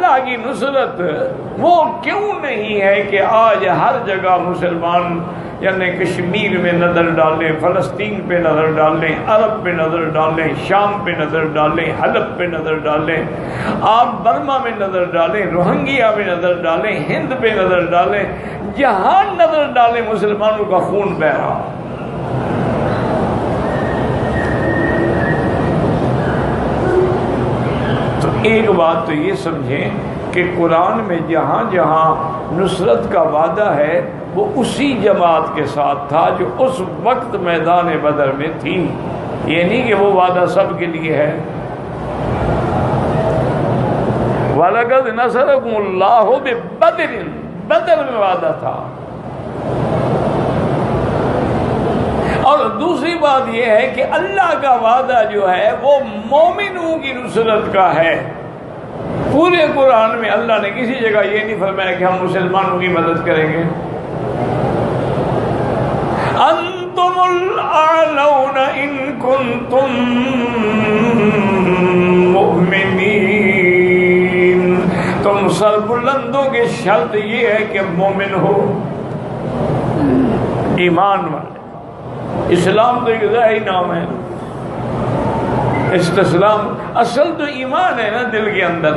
اللہ کی نصرت وہ کیوں نہیں ہے کہ آج ہر جگہ مسلمان یعنی کشمیر میں نظر ڈالیں، فلسطین پہ نظر ڈالیں، عرب پہ نظر ڈالیں، شام پہ نظر ڈالیں، حلب پہ نظر ڈالیں، آپ برما میں نظر ڈالیں، روہنگیا میں نظر ڈالیں، ہند پہ نظر ڈالیں، جہاں نظر ڈالیں مسلمانوں کا خون بہہ رہا۔ تو ایک بات تو یہ سمجھیں کہ قرآن میں جہاں جہاں نصرت کا وعدہ ہے وہ اسی جماعت کے ساتھ تھا جو اس وقت میدان بدر میں تھی، یہ نہیں کہ وہ وعدہ سب کے لیے ہے۔ وَلَقَدْ نَصَرَكُمُ اللَّهُ بِبَدْرٍ، بدر میں وعدہ تھا۔ اور دوسری بات یہ ہے کہ اللہ کا وعدہ جو ہے وہ مومنوں کی نصرت کا ہے۔ پورے قرآن میں اللہ نے کسی جگہ یہ نہیں فرمایا کہ ہم مسلمانوں کی مدد کریں گے۔ انتم الاعلون ان کنتم مؤمنین، تم سربلندوں کی شرط یہ ہے کہ مومن ہو، ایمان والے۔ اسلام تو ایک ظاہری نام ہے، استسلام اصل تو ایمان ہے نا دل کے اندر۔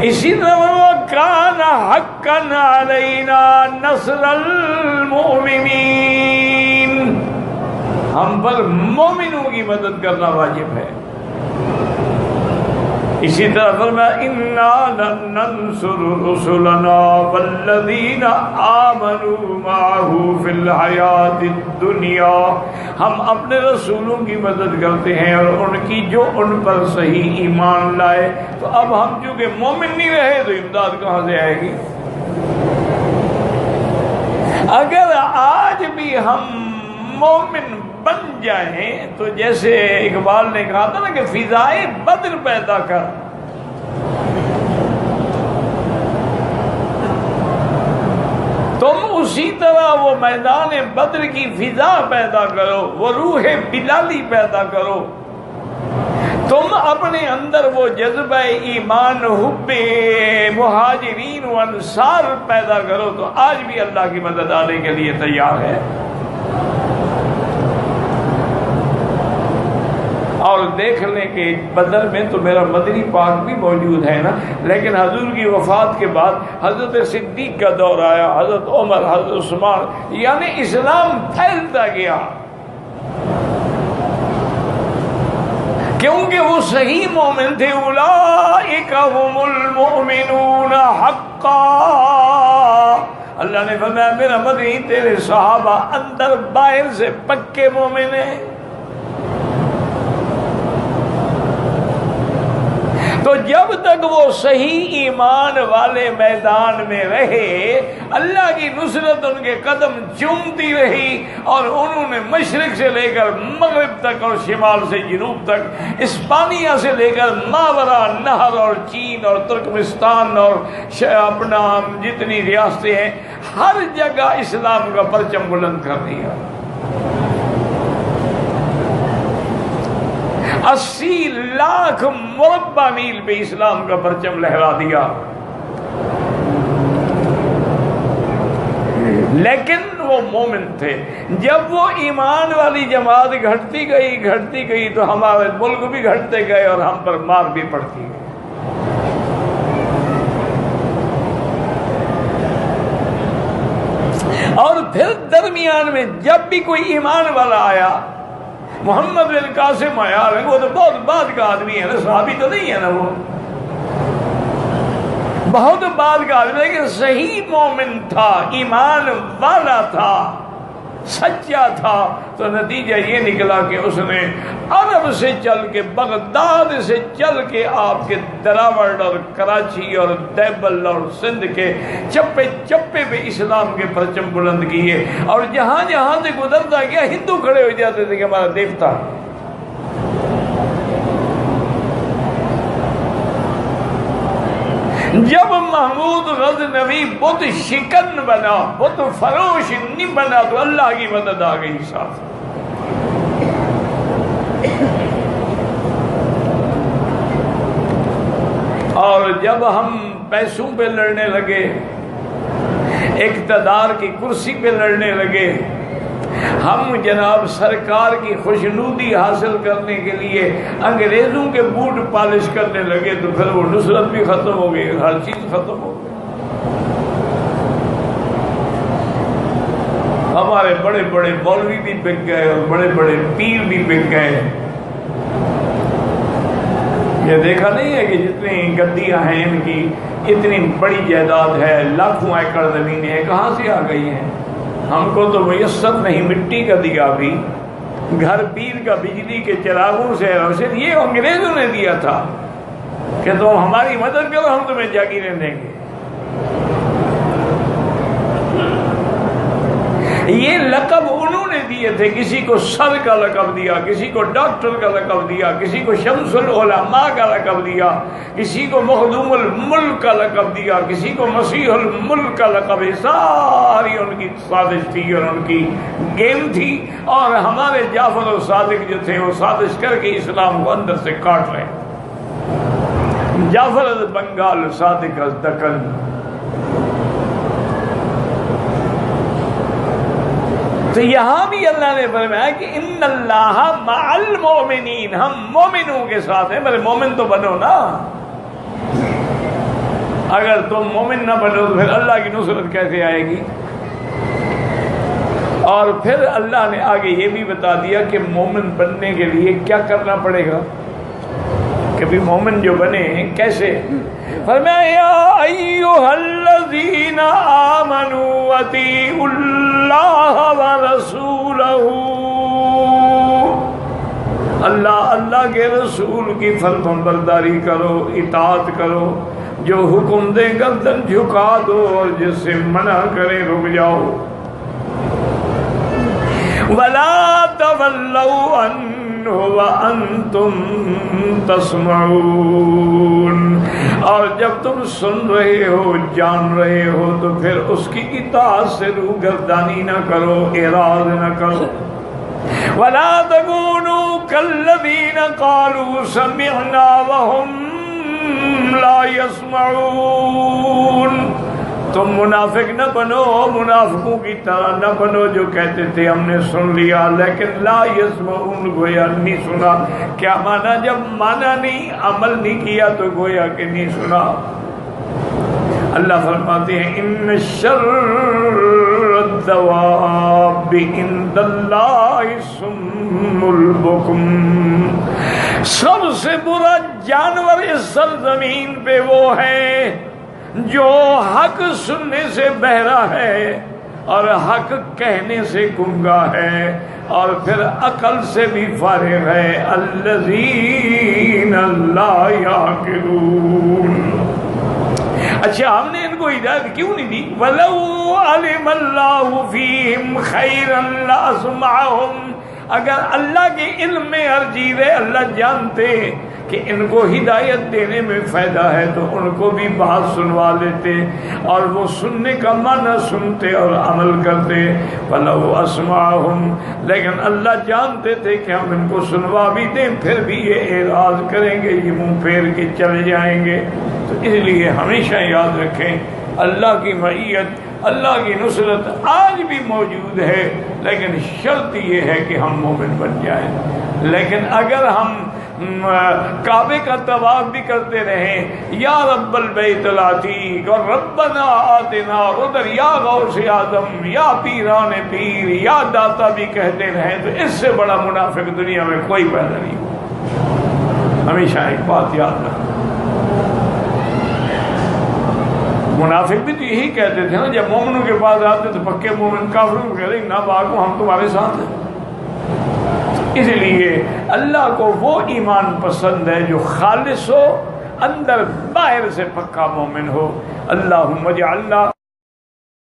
اسی طرح کان حقا علینا نصر المؤمنین، ہم پر مومنوں کی مدد کرنا واجب ہے۔ اسی طرح فرمایا انا لننصر رسلنا والذین آمنوا معه فی الحیاۃ الدنیا، ہم اپنے رسولوں کی مدد کرتے ہیں اور ان کی جو ان پر صحیح ایمان لائے۔ تو اب ہم چونکہ مومن نہیں رہے تو امداد کہاں سے آئے گی؟ اگر آج بھی ہم مومن بن جائیں تو جیسے اقبال نے کہا تھا نا کہ فضائے بدر پیدا کر، تم اسی طرح وہ میدان بدر کی فضا پیدا کرو، وہ روح بلالی پیدا کرو، تم اپنے اندر وہ جذبہ ایمان، حب مہاجرین و انصار پیدا کرو تو آج بھی اللہ کی مدد آنے کے لیے تیار ہے۔ اور دیکھ لیں کہ بدر میں تو میرا مدنی پاک بھی موجود ہے نا، لیکن حضور کی وفات کے بعد حضرت صدیق کا دور آیا، حضرت عمر، حضرت عثمان، یعنی اسلام پھیلتا گیا کیونکہ وہ صحیح مومن تھے۔ اولئک هم المؤمنون حقا، اللہ نے فرمایا میرا مدنی تیرے صحابہ اندر باہر سے پکے مومن ہیں۔ تو جب تک وہ صحیح ایمان والے میدان میں رہے اللہ کی نصرت ان کے قدم چومتی رہی، اور انہوں نے مشرق سے لے کر مغرب تک اور شمال سے جنوب تک، اسپانیہ سے لے کر ماورا نہر اور چین اور ترکمستان اور اپنا جتنی ریاستیں ہیں ہر جگہ اسلام کا پرچم بلند کر دیا۔ 80 لاکھ مربع میل پہ اسلام کا پرچم لہرا دیا۔ لیکن وہ مومن تھے۔ جب وہ ایمان والی جماعت گھٹتی گئی تو ہمارے ملک بھی گھٹتے گئے اور ہم پر مار بھی پڑتی گئی۔ اور پھر درمیان میں جب بھی کوئی ایمان والا آیا، محمد بن قاسم آیا، وہ تو بہت بعد کا آدمی ہے نا، صحابی تو نہیں ہے نا، وہ بہت بعد کا آدمی، لیکن صحیح مومن تھا، ایمان والا تھا، سچا تھا۔ تو نتیجہ یہ نکلا کہ اس نے عرب سے چل کے، بغداد سے چل کے آپ کے دراوڑ اور کراچی اور دیبل اور سندھ کے چپے چپے پہ اسلام کے پرچم بلند کیے، اور جہاں جہاں سے گزرتا گیا ہندو کھڑے ہو جاتے تھے کہ ہمارا دیوتا۔ جب محمود غزنوی بت شکن بنا، بت فروش نہیں بنا، تو اللہ کی مدد آ گئی ساتھ۔ اور جب ہم پیسوں پہ لڑنے لگے، اقتدار کی کرسی پہ لڑنے لگے، ہم جناب سرکار کی خوشنودی حاصل کرنے کے لیے انگریزوں کے بوٹ پالش کرنے لگے، تو پھر وہ نصرت بھی ختم ہو گئی، ہر چیز ختم ہو گئی۔ ہمارے بڑے بڑے مولوی بھی بک گئے اور بڑے بڑے پیر بھی بک گئے۔ یہ دیکھا نہیں ہے کہ جتنی گدیاں ہیں ان کی، اتنی بڑی جائیداد ہے، لاکھوں ایکڑ زمینیں کہاں سے آ گئی ہیں؟ ہم کو تو میسر نہیں مٹی کا دیا بھی، گھر پیر کا بجلی کے چراغوں سے روشن، یہ انگریزوں نے دیا تھا کہ تم ہماری مدد کرو، ہم تمہیں جاگیریں دیں گے۔ یہ لقب انہوں نے دیے تھے، کسی کو سر کا لقب دیا، کسی کو ڈاکٹر کا لقب دیا، کسی کو شمس العلماء کا لقب دیا، کسی کو مخدوم الملک کا لقب دیا، کسی کو مسیح الملک کا لقب۔ ساری ان کی سازش تھی اور ان کی گیم تھی، اور ہمارے جعفر الصادق جو تھے وہ سازش کر کے اسلام کو اندر سے کاٹ رہے۔ جعفر از بنگال، صادق از دکن۔ تو یہاں بھی اللہ نے فرمایا کہ ان اللہ مع المؤمنین، ہم مومنوں کے ساتھ ہیں۔ میرے مومن تو بنو نا، اگر تم مومن نہ بنو تو پھر اللہ کی نصرت کیسے آئے گی؟ اور پھر اللہ نے آگے یہ بھی بتا دیا کہ مومن بننے کے لیے کیا کرنا پڑے گا، کبھی مومن جو بنے کیسے؟ فرمایا یا ایھا الذین آمنوا اطیعوا اللہ ورسولہ، اللہ کے رسول کی فرمان برداری کرو، اطاعت کرو، جو حکم دے گردن جھکا دو اور جس سے منع کرے رک جاؤ۔ ولا تولوا عنہ وانتم تسمعون، اور جب تم سن رہے ہو، جان رہے ہو، تو پھر اس کی اطاعت سے روگردانی نہ کرو، اعراض نہ کرو۔ ولا تكونوا كالذين قالوا سمعنا وهم لا يسمعون، تم منافق نہ بنو، منافقوں کی طرح نہ بنو جو کہتے تھے ہم نے سن لیا لیکن لا یسمعون، گویا نہیں سنا۔ کیا مانا؟ جب مانا نہیں، عمل نہیں کیا تو گویا کہ نہیں سنا۔ اللہ فرماتے ہیں ان شر الدواب عند اللہ الصم البکم، سب سے برا جانور اس سرزمین پہ وہ ہے جو حق سننے سے بہرا ہے اور حق کہنے سے گنگا ہے اور پھر عقل سے بھی فارغ ہے۔ الذین لا یعقلون۔ اچھا، ہم نے ان کو ہدایت کیوں نہیں دی؟ وَلَوْ عَلِمَ اللَّهُ فِيهِمْ خَيْرًا لَأَسْمَعَهُمْ، اگر اللہ کے علم میں ہر چیز ہے، اللہ جانتے کہ ان کو ہدایت دینے میں فائدہ ہے تو ان کو بھی بات سنوا لیتے اور وہ سننے کا معنی سنتے اور عمل کرتے۔ وَلَوْ أَسْمَعَهُمْ، لیکن اللہ جانتے تھے کہ ہم ان کو سنوا بھی دیں پھر بھی یہ اعراض کریں گے، یہ منہ پھیر کے چلے جائیں گے۔ تو اس لیے ہمیشہ یاد رکھیں اللہ کی معیت، اللہ کی نصرت آج بھی موجود ہے، لیکن شرط یہ ہے کہ ہم مومن بن جائیں۔ لیکن اگر ہم کعبے کا طواف بھی کرتے رہیں یا رب البیت العتیق اور ربنا آتنا، اور ادھر یا غوث اعظم یا پیران پیر یا داتا بھی کہتے رہیں، تو اس سے بڑا منافق دنیا میں کوئی پیدا نہیں ہوا۔ ہمیشہ ایک بات یاد رکھنا، منافق بھی تو یہی کہتے تھے نا، جب مومنوں کے پاس آتے تو پکے مومن کافروں کو کہتے ہیں نہ بھاگو، ہم تمہارے ساتھ ہیں۔ اس لیے اللہ کو وہ ایمان پسند ہے جو خالص ہو، اندر باہر سے پکا مومن ہو۔ اللہم اجعلنا